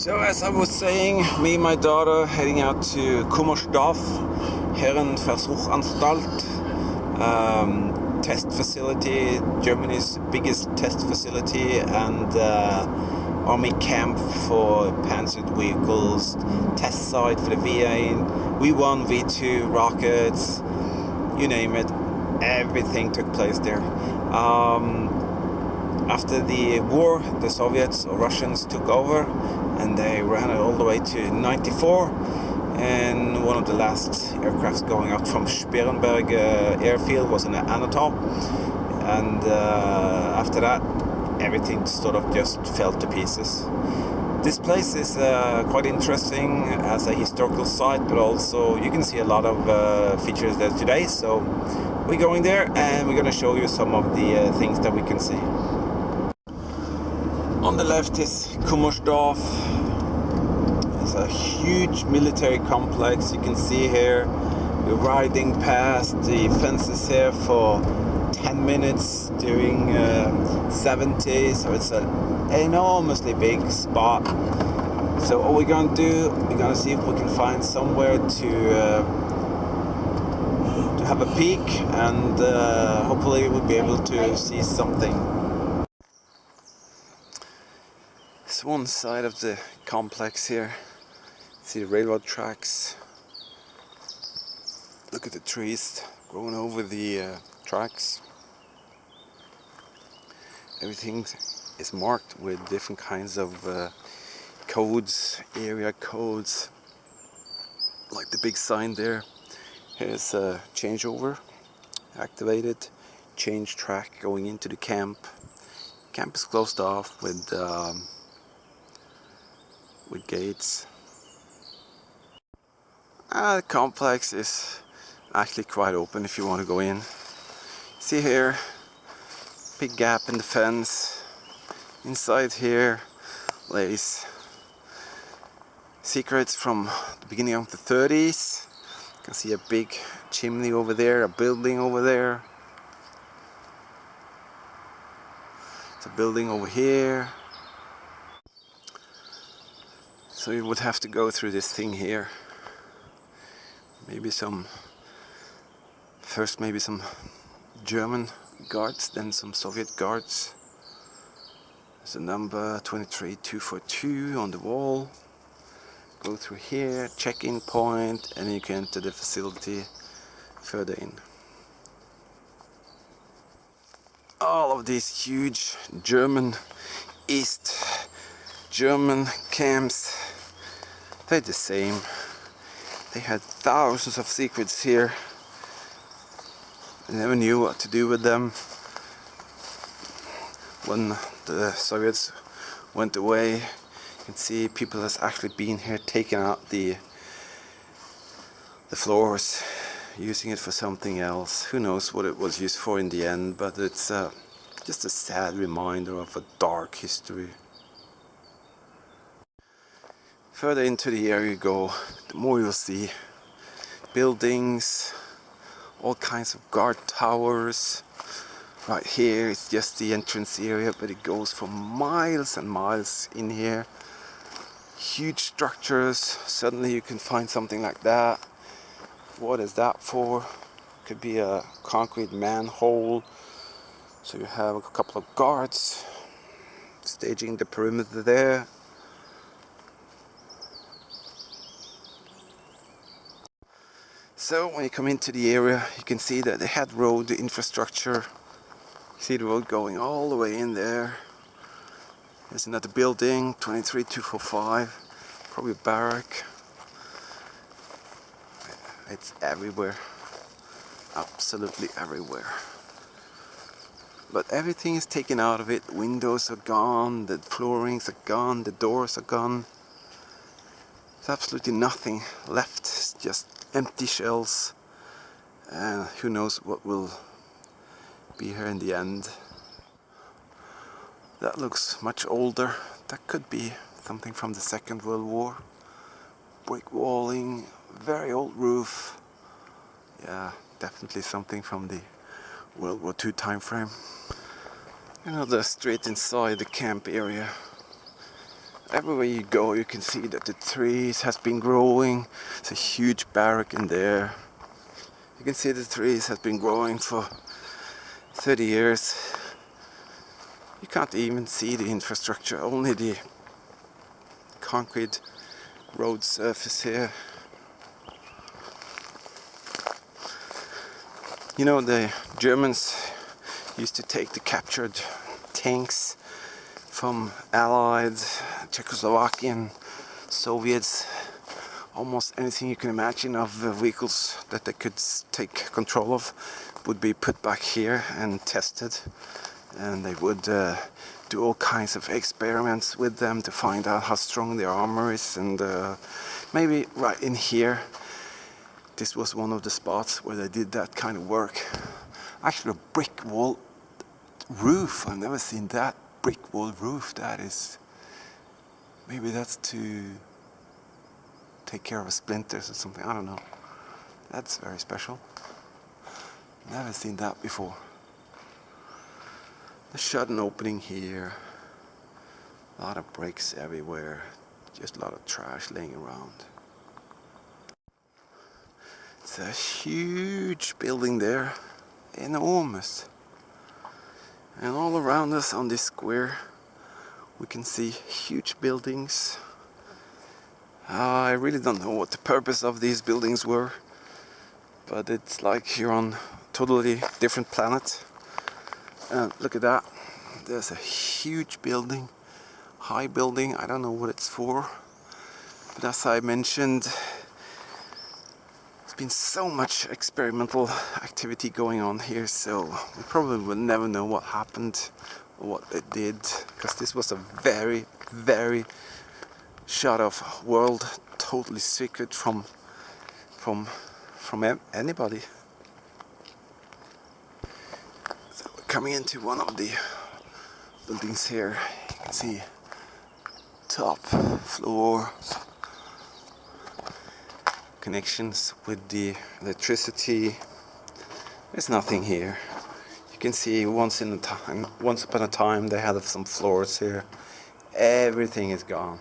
So as I was saying, me and my daughter heading out to Kummersdorf, Herrenversuchanstalt, test facility, Germany's biggest test facility, and army camp for panzered vehicles, test site for the V1, V2 rockets, you name it, everything took place there. After the war, the Soviets or Russians took over and they ran it all the way to 94, and one of the last aircrafts going out from Sperenberg airfield was in Anatol, and after that everything sort of just fell to pieces. This place is quite interesting as a historical site, but also you can see a lot of features there today, so we're going there and we're going to show you some of the things that we can see. On the left is Kummersdorf. It's a huge military complex. You can see here we're riding past the fences here for 10 minutes during 70s, so it's an enormously big spot. So what we're going to do, we're going to see if we can find somewhere to have a peek, and hopefully we'll be able to see something. It's one side of the complex here. See the railroad tracks. Look at the trees growing over the tracks. Everything is marked with different kinds of codes, area codes, like the big sign there. Here's a changeover, activated, change track going into the camp. Camp is closed off with gates. The complex is actually quite open if you want to go in. See here, big gap in the fence. Inside here lays secrets from the beginning of the 30s. You can see a big chimney over there, a building over there. It's a building over here. So you would have to go through this thing here. Maybe some German guards, then some Soviet guards. There's a number 23242 on the wall. Go through here, check-in point, and you can enter the facility further in. All of these huge East German camps, they're the same. They had thousands of secrets here. I never knew what to do with them. When the Soviets went away, you can see people has actually been here taking out the floors, using it for something else. Who knows what it was used for in the end, but it's just a sad reminder of a dark history. Further into the area you go, the more you'll see buildings, all kinds of guard towers. Right here it's just the entrance area, but it goes for miles and miles in here. Huge structures. Suddenly you can find something like that. What is that for? Could be a concrete manhole. So you have a couple of guards staging the perimeter there. So when you come into the area, you can see that they had road infrastructure. You see the road going all the way in there. There's another building, 23245, probably a barrack. It's everywhere, absolutely everywhere. But everything is taken out of it. Windows are gone, the floorings are gone, the doors are gone. There's absolutely nothing left, it's just empty shells, and who knows what will be here in the end. That looks much older. That could be something from the Second World War. Brick walling, very old roof. Yeah, definitely something from the World War II time frame. Another street inside the camp area. Everywhere you go you can see that the trees has been growing. It's a huge barrack in there. You can see the trees has been growing for 30 years. You can't even see the infrastructure, only the concrete road surface here. You know, the Germans used to take the captured tanks from Allied, Czechoslovakian, Soviets, almost anything you can imagine of vehicles that they could take control of would be put back here and tested, and they would do all kinds of experiments with them to find out how strong the armor is, and maybe right in here this was one of the spots where they did that kind of work. Actually a brick wall roof, I've never seen that brick wall roof. That is, maybe that's to take care of splinters or something, I don't know. That's very special. Never seen that before. The shut-in opening here. A lot of bricks everywhere. Just a lot of trash laying around. It's a huge building there. Enormous. And all around us on this square we can see huge buildings. I really don't know what the purpose of these buildings were, but it's like you're on a totally different planet. Look at that. There's a huge building, high building. I don't know what it's for, but as I mentioned, there's been so much experimental activity going on here, so we probably will never know what happened or what they did, because this was a very, very shut off world, totally secret from anybody. So we're coming into one of the buildings here. You can see top floor, connections with the electricity. There's nothing here. You can see once upon a time they had some floors here. Everything is gone.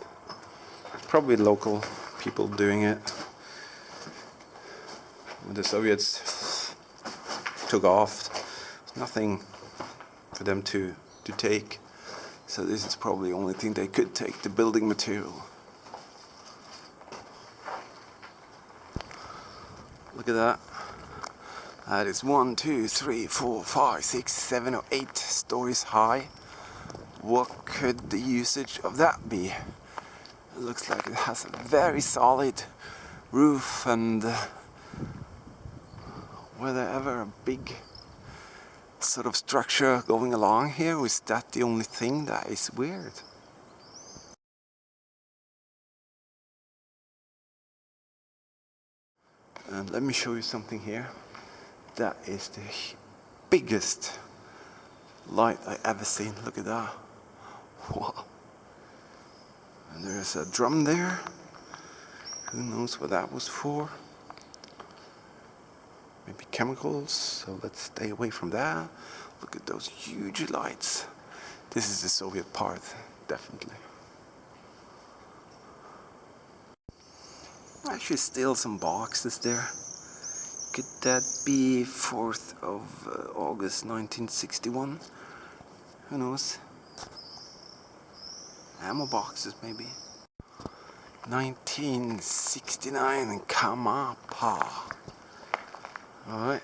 Probably local people doing it. When the Soviets took off, there's nothing for them to take. So this is probably the only thing they could take, the building material. Look at that. That is 1, 2, 3, 4, 5, 6, 7 or 8 stories high. What could the usage of that be? It looks like it has a very solid roof, and were there ever a big sort of structure going along here? Or is that the only thing that is weird? And let me show you something here. That is the biggest light I ever seen. Look at that. Wow. And there's a drum there. Who knows what that was for? Maybe chemicals, so let's stay away from that. Look at those huge lights. This is the Soviet part, definitely. Actually still some boxes there. Could that be 4th of August 1961? Who knows? Ammo boxes maybe. 1969 and Kamapa. Alright.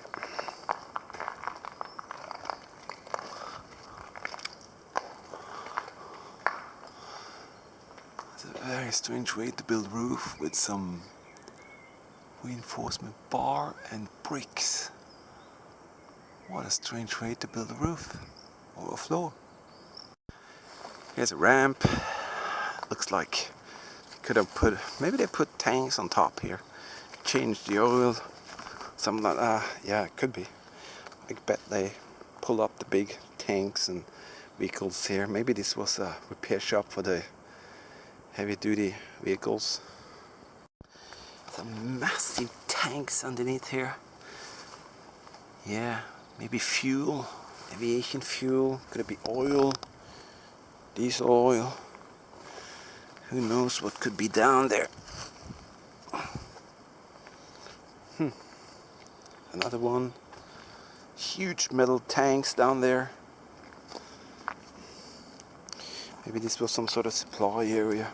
It's a very strange way to build roof with some reinforcement bar and bricks. What a strange way to build a roof or a floor. Here's a ramp. Looks like could have put, maybe they put tanks on top here, changed the oil, something like that. Yeah, it could be. I bet they pull up the big tanks and vehicles here. Maybe this was a repair shop for the heavy duty vehicles. Some massive tanks underneath here. Yeah, maybe fuel, aviation fuel. Could it be oil, diesel oil? Who knows what could be down there? Another one. Huge metal tanks down there. Maybe this was some sort of supply area.